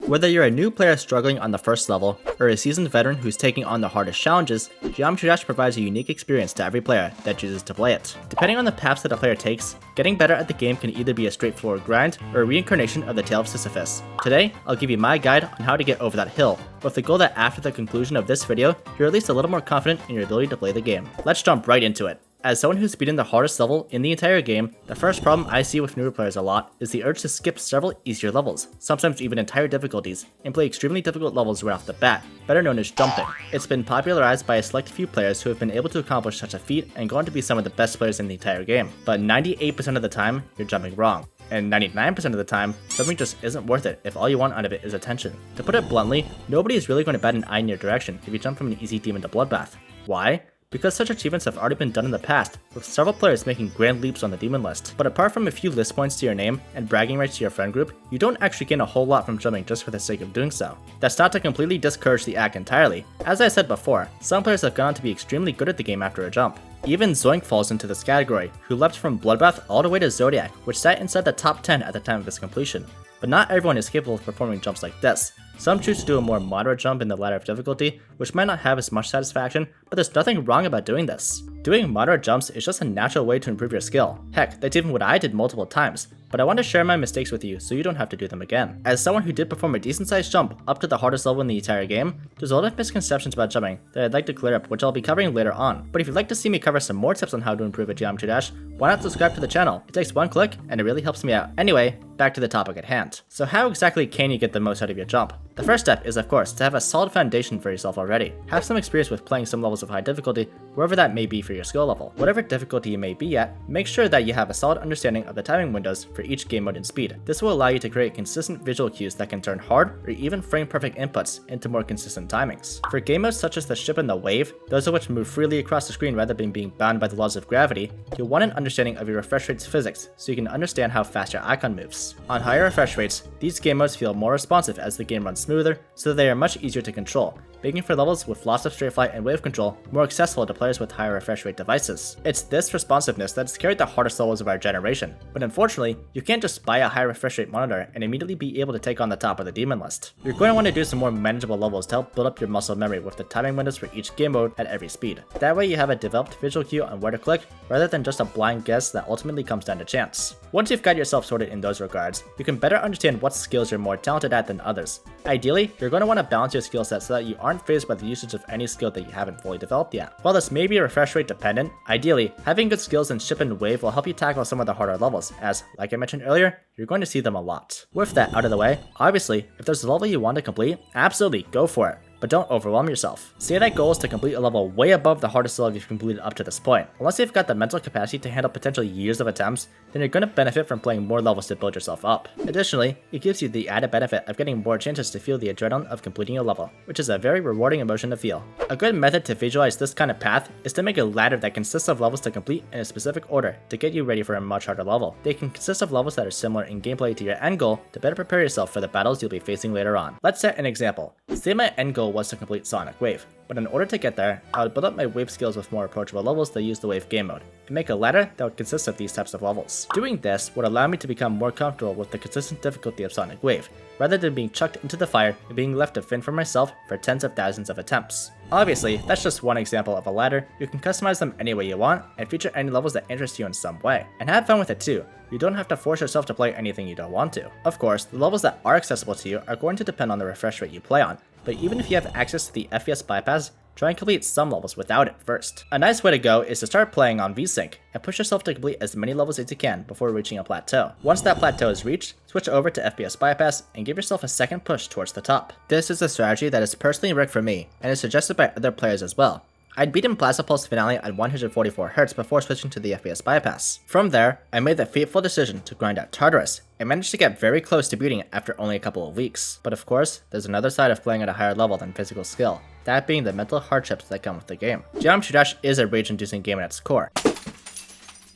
Whether you're a new player struggling on the first level, or a seasoned veteran who's taking on the hardest challenges, Geometry Dash provides a unique experience to every player that chooses to play it. Depending on the paths that a player takes, getting better at the game can either be a straightforward grind or a reincarnation of the Tale of Sisyphus. Today, I'll give you my guide on how to get over that hill, with the goal that after the conclusion of this video, you're at least a little more confident in your ability to play the game. Let's jump right into it. As someone who's beaten the hardest level in the entire game, the first problem I see with newer players a lot is the urge to skip several easier levels, sometimes even entire difficulties, and play extremely difficult levels right off the bat, better known as jumping. It's been popularized by a select few players who have been able to accomplish such a feat and gone to be some of the best players in the entire game, but 98% of the time, you're jumping wrong. And 99% of the time, jumping just isn't worth it if all you want out of it is attention. To put it bluntly, nobody is really going to bat an eye in your direction if you jump from an easy demon to bloodbath. Why? Because such achievements have already been done in the past, with several players making grand leaps on the demon list. But apart from a few list points to your name and bragging rights to your friend group, you don't actually gain a whole lot from jumping just for the sake of doing so. That's not to completely discourage the act entirely. As I said before, some players have gone on to be extremely good at the game after a jump. Even Zoink falls into this category, who leapt from Bloodbath all the way to Zodiac, which sat inside the top 10 at the time of its completion. But not everyone is capable of performing jumps like this. Some choose to do a more moderate jump in the ladder of difficulty, which might not have as much satisfaction, but there's nothing wrong about doing this. Doing moderate jumps is just a natural way to improve your skill. Heck, that's even what I did multiple times, but I want to share my mistakes with you so you don't have to do them again. As someone who did perform a decent sized jump up to the hardest level in the entire game, there's a lot of misconceptions about jumping that I'd like to clear up, which I'll be covering later on. But if you'd like to see me cover some more tips on how to improve at Geometry Dash, why not subscribe to the channel? It takes one click and it really helps me out. Anyway, back to the topic at hand. So how exactly can you get the most out of your jump? The first step is, of course, to have a solid foundation for yourself already. Have some experience with playing some levels of high difficulty, wherever that may be for your skill level. Whatever difficulty you may be at, make sure that you have a solid understanding of the timing windows for each game mode and speed. This will allow you to create consistent visual cues that can turn hard or even frame perfect inputs into more consistent timings. For game modes such as the ship and the wave, those of which move freely across the screen rather than being bound by the laws of gravity, you'll want an understanding of your refresh rate's physics so you can understand how fast your icon moves. On higher refresh rates, these game modes feel more responsive as the game runs smoother, so they are much easier to control, making for levels with lots of straight flight and wave control more accessible to players with higher refresh rate devices. It's this responsiveness that has carried the hardest levels of our generation, but unfortunately, you can't just buy a high refresh rate monitor and immediately be able to take on the top of the demon list. You're going to want to do some more manageable levels to help build up your muscle memory with the timing windows for each game mode at every speed. That way you have a developed visual cue on where to click, rather than just a blind guess that ultimately comes down to chance. Once you've got yourself sorted in those regards, you can better understand what skills you're more talented at than others. Ideally, you're going to want to balance your skill set so that you aren't phased by the usage of any skill that you haven't fully developed yet. While this may be refresh rate dependent, ideally, having good skills in ship and wave will help you tackle some of the harder levels, as, like I mentioned earlier, you're going to see them a lot. With that out of the way, obviously, if there's a level you want to complete, absolutely go for it. But don't overwhelm yourself. Say that goal is to complete a level way above the hardest level you've completed up to this point. Unless you've got the mental capacity to handle potential years of attempts, then you're going to benefit from playing more levels to build yourself up. Additionally, it gives you the added benefit of getting more chances to feel the adrenaline of completing a level, which is a very rewarding emotion to feel. A good method to visualize this kind of path is to make a ladder that consists of levels to complete in a specific order to get you ready for a much harder level. They can consist of levels that are similar in gameplay to your end goal to better prepare yourself for the battles you'll be facing later on. Let's set an example. Say my end goal was to complete Sonic Wave, but in order to get there, I would build up my wave skills with more approachable levels that use the wave game mode, and make a ladder that would consist of these types of levels. Doing this would allow me to become more comfortable with the consistent difficulty of Sonic Wave, rather than being chucked into the fire and being left to fend for myself for tens of thousands of attempts. Obviously, that's just one example of a ladder. You can customize them any way you want, and feature any levels that interest you in some way. And have fun with it too. You don't have to force yourself to play anything you don't want to. Of course, the levels that are accessible to you are going to depend on the refresh rate you play on, but even if you have access to the FPS bypass, try and complete some levels without it first. A nice way to go is to start playing on VSync, and push yourself to complete as many levels as you can before reaching a plateau. Once that plateau is reached, switch over to FPS bypass and give yourself a second push towards the top. This is a strategy that is personally worked for me, and is suggested by other players as well. I'd beaten Plasma Pulse Finale at 144Hz before switching to the FPS bypass. From there, I made the fateful decision to grind out Tartarus, and managed to get very close to beating it after only a couple of weeks. But of course, there's another side of playing at a higher level than physical skill, that being the mental hardships that come with the game. Geometry Dash is a rage-inducing game at its core.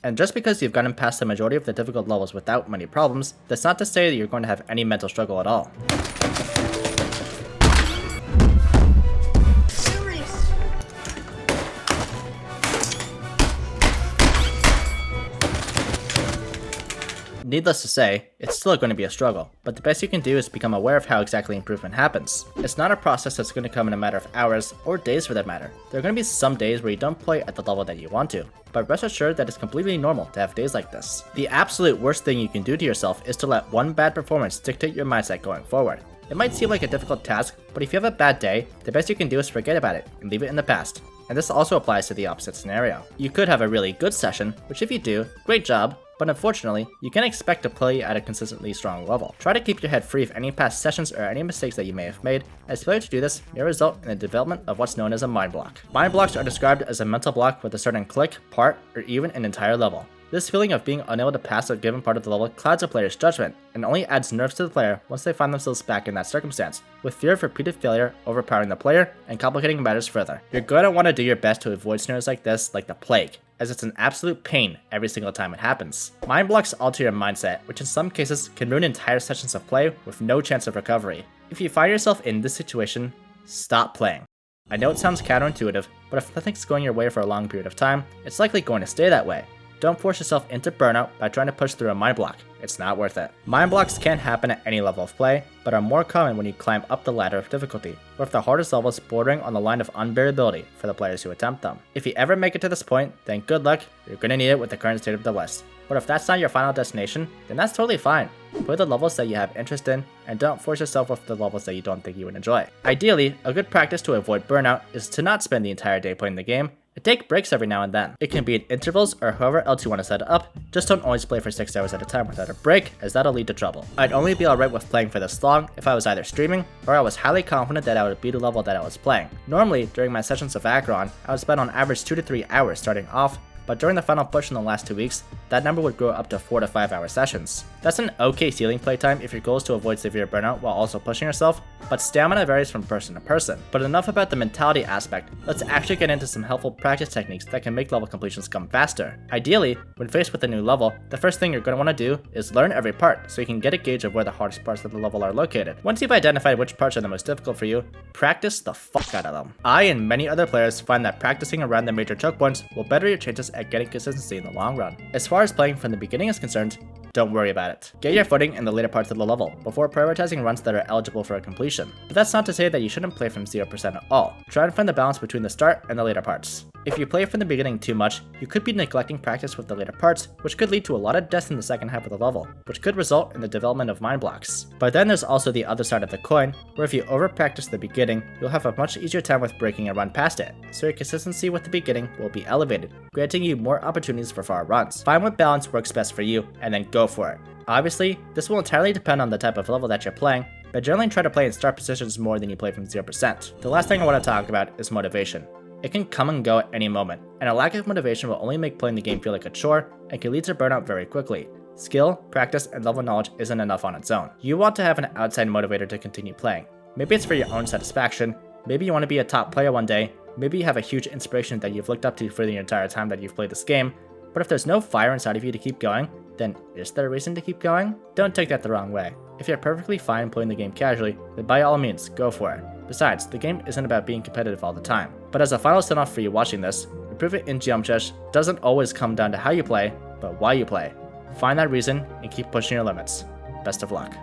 And just because you've gotten past the majority of the difficult levels without many problems, that's not to say that you're going to have any mental struggle at all. Needless to say, it's still going to be a struggle, but the best you can do is become aware of how exactly improvement happens. It's not a process that's going to come in a matter of hours, or days for that matter. There are going to be some days where you don't play at the level that you want to, but rest assured that it's completely normal to have days like this. The absolute worst thing you can do to yourself is to let one bad performance dictate your mindset going forward. It might seem like a difficult task, but if you have a bad day, the best you can do is forget about it and leave it in the past. And this also applies to the opposite scenario. You could have a really good session, which if you do, great job, but unfortunately, you can't expect to play at a consistently strong level. Try to keep your head free of any past sessions or any mistakes that you may have made, as failure to do this may result in the development of what's known as a mind block. Mind blocks are described as a mental block with a certain click, part, or even an entire level. This feeling of being unable to pass a given part of the level clouds a player's judgment, and only adds nerves to the player once they find themselves back in that circumstance, with fear of repeated failure overpowering the player and complicating matters further. You're going to want to do your best to avoid scenarios like this like the plague, as it's an absolute pain every single time it happens. Mind blocks alter your mindset, which in some cases can ruin entire sessions of play with no chance of recovery. If you find yourself in this situation, stop playing. I know it sounds counterintuitive, but if nothing's going your way for a long period of time, it's likely going to stay that way. Don't force yourself into burnout by trying to push through a mind block. It's not worth it. Mind blocks can happen at any level of play, but are more common when you climb up the ladder of difficulty, or if the hardest level is bordering on the line of unbearability for the players who attempt them. If you ever make it to this point, then good luck, you're gonna need it with the current state of the list. But if that's not your final destination, then that's totally fine. Play the levels that you have interest in, and don't force yourself with the levels that you don't think you would enjoy. Ideally, a good practice to avoid burnout is to not spend the entire day playing the game, and take breaks every now and then. It can be in intervals or however else you want to set it up, just don't always play for 6 hours at a time without a break, as that'll lead to trouble. I'd only be alright with playing for this long if I was either streaming, or I was highly confident that I would beat the level that I was playing. Normally, during my sessions of AREN, I would spend on average 2 to 3 hours starting off, but during the final push in the last 2 weeks, that number would grow up to 4 to 5 hour sessions. That's an okay ceiling playtime if your goal is to avoid severe burnout while also pushing yourself, but stamina varies from person to person. But enough about the mentality aspect, let's actually get into some helpful practice techniques that can make level completions come faster. Ideally, when faced with a new level, the first thing you're going to want to do is learn every part so you can get a gauge of where the hardest parts of the level are located. Once you've identified which parts are the most difficult for you, practice the fuck out of them. I and many other players find that practicing around the major choke points will better your chances at getting consistency in the long run. As far as playing from the beginning is concerned, don't worry about it. Get your footing in the later parts of the level, before prioritizing runs that are eligible for a completion. But that's not to say that you shouldn't play from 0% at all. Try and find the balance between the start and the later parts. If you play from the beginning too much, you could be neglecting practice with the later parts, which could lead to a lot of deaths in the second half of the level, which could result in the development of mind blocks. But then there's also the other side of the coin, where if you over-practice the beginning, you'll have a much easier time with breaking a run past it, so your consistency with the beginning will be elevated, granting you more opportunities for far runs. Find what balance works best for you, and then go for it. Obviously, this will entirely depend on the type of level that you're playing, but generally try to play in start positions more than you play from 0%. The last thing I want to talk about is motivation. It can come and go at any moment, and a lack of motivation will only make playing the game feel like a chore and can lead to burnout very quickly. Skill, practice, and level knowledge isn't enough on its own. You want to have an outside motivator to continue playing. Maybe it's for your own satisfaction, maybe you want to be a top player one day, maybe you have a huge inspiration that you've looked up to for the entire time that you've played this game, but if there's no fire inside of you to keep going, then is there a reason to keep going? Don't take that the wrong way. If you're perfectly fine playing the game casually, then by all means, go for it. Besides, the game isn't about being competitive all the time. But as a final sign-off for you watching this, improvement in geometry doesn't always come down to how you play, but why you play. Find that reason and keep pushing your limits. Best of luck.